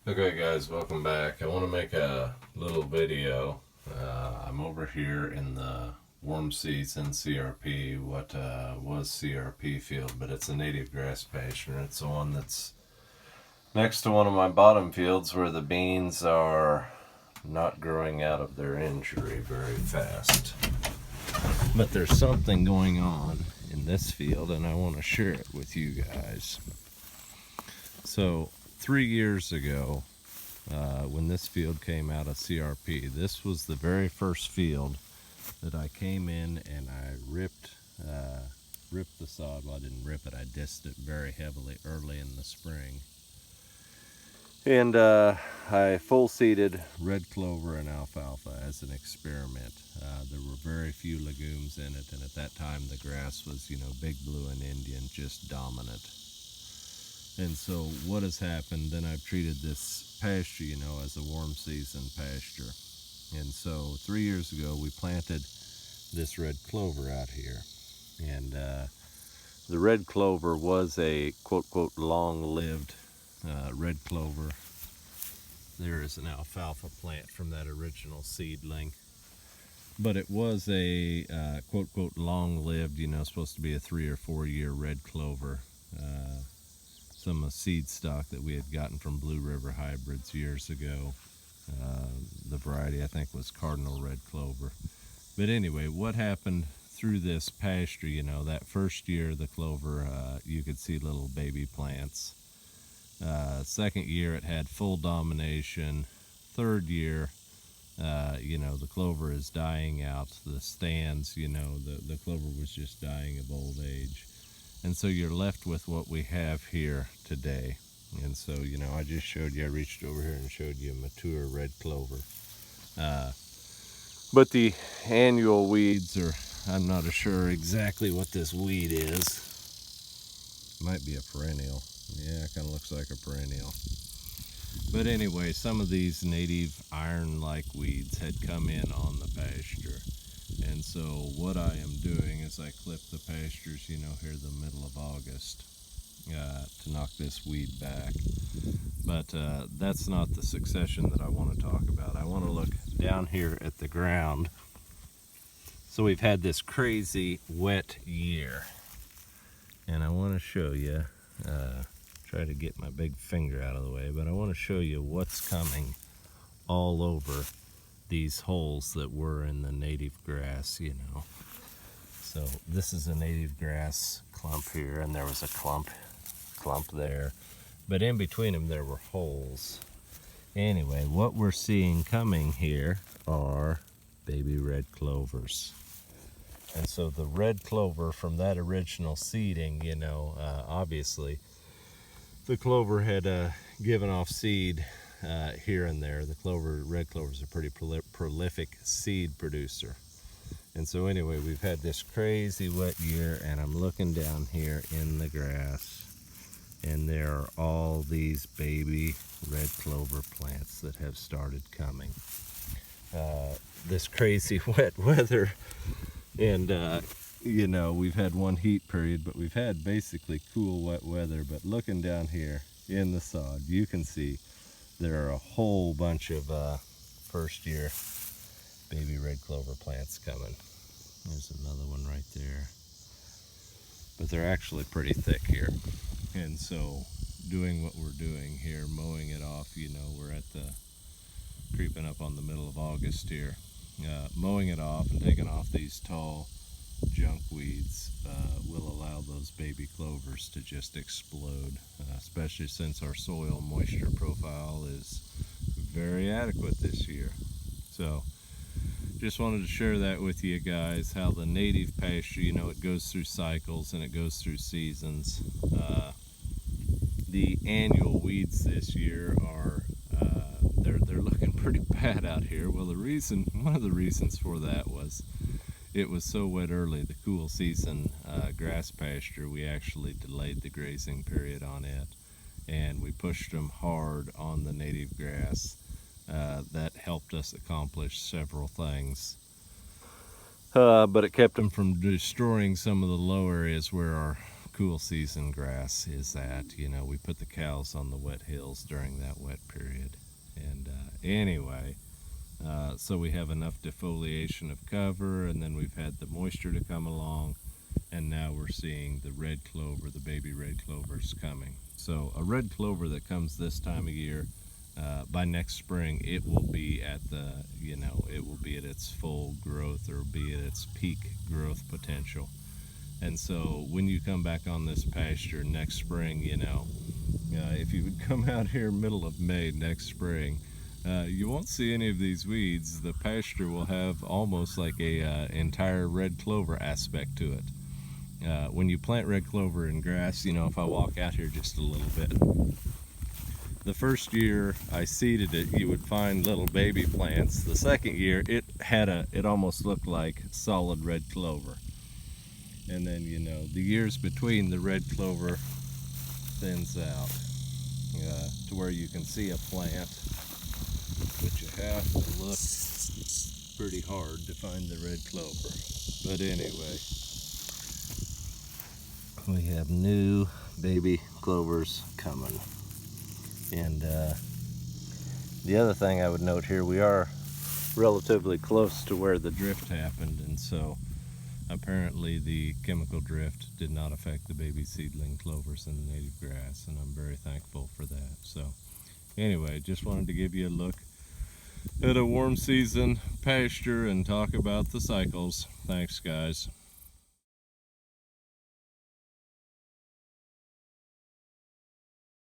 Okay guys, welcome back. I want to make a little video. I'm over here in the warm season CRP, what was CRP field, but it's a native grass pasture. It's the one that's next to one of my bottom fields where the beans are not growing out of their injury very fast. But there's something going on in this field and I want to share it with you guys. So 3 years ago, when this field came out of CRP, this was the very first field that I came in and I ripped the sod. Well, I didn't rip it, I dissed it very heavily early in the spring. And I full seeded red clover and alfalfa as an experiment. There were very few legumes in it, and at that time the grass was, big blue and Indian, just dominant. And so what has happened, then I've treated this pasture, as a warm season pasture. And so 3 years ago we planted this red clover out here. And the red clover was a quote long-lived red clover. There is an alfalfa plant from that original seedling. But it was a quote long-lived, supposed to be a 3 or 4 year red clover. Some seed stock that we had gotten from Blue River Hybrids years ago. The variety I think was Cardinal Red Clover. But anyway, what happened through this pasture, that first year the clover, you could see little baby plants. Second year it had full domination. Third year, the clover is dying out. The stands, the clover was just dying of old age. And so you're left with what we have here today. And so, I just showed you, I reached over here and showed you a mature red clover. But the annual weeds are, I'm not sure exactly what this weed is. Might be a perennial. Yeah, it kind of looks like a perennial. But anyway, some of these native iron-like weeds had come in on the pasture. And so what I am doing is I clip the pastures, here the middle of August to knock this weed back. But that's not the succession that I want to talk about. I want to look down here at the ground. So we've had this crazy wet year. And I want to show you, try to get my big finger out of the way, but I want to show you what's coming all over these holes that were in the native grass, So this is a native grass clump here, and there was a clump there. But in between them there were holes. Anyway, what we're seeing coming here are baby red clovers. And so the red clover from that original seeding, obviously the clover had given off seed here and there. The red clover is a pretty prolific seed producer. And so anyway, we've had this crazy wet year, and I'm looking down here in the grass, and there are all these baby red clover plants that have started coming. This crazy wet weather, and we've had one heat period, but we've had basically cool wet weather. But looking down here in the sod, you can see there are a whole bunch of first year baby red clover plants coming. There's another one right there. But they're actually pretty thick here. And so doing what we're doing here, mowing it off, we're at the creeping up on the middle of August here. Mowing it off and taking off these tall junk weeds will allow those baby clovers to just explode, especially since our soil moisture profile is very adequate this year. So just wanted to share that with you guys, how the native pasture, it goes through cycles and it goes through seasons. The annual weeds this year are they're looking pretty bad out here. Well, one of the reasons for that was it was so wet early, the cool season grass pasture, we actually delayed the grazing period on it, and we pushed them hard on the native grass. That helped us accomplish several things. But it kept them from destroying some of the low areas where our cool season grass is that, you know, we put the cows on the wet hills during that wet period. And anyway, so we have enough defoliation of cover, and then we've had the moisture to come along, and now we're seeing the red clover, the baby red clovers coming. So a red clover that comes this time of year, by next spring, it will be at the, you know, it will be at its full growth, or be at its peak growth potential. And so when you come back on this pasture next spring, you know, if you would come out here middle of May next spring, you won't see any of these weeds. The pasture will have almost like a entire red clover aspect to it. When you plant red clover in grass, you know, if I walk out here just a little bit, the first year I seeded it, you would find little baby plants. The second year, it almost looked like solid red clover. And then, you know, the years between, the red clover thins out to where you can see a plant, but you have to look pretty hard to find the red clover. But anyway, we have new baby clovers coming. And the other thing I would note here, we are relatively close to where the drift happened, and so apparently the chemical drift did not affect the baby seedling clovers in the native grass, and I'm very thankful for that. So anyway, just wanted to give you a look at a warm season pasture and talk about the cycles. Thanks, guys.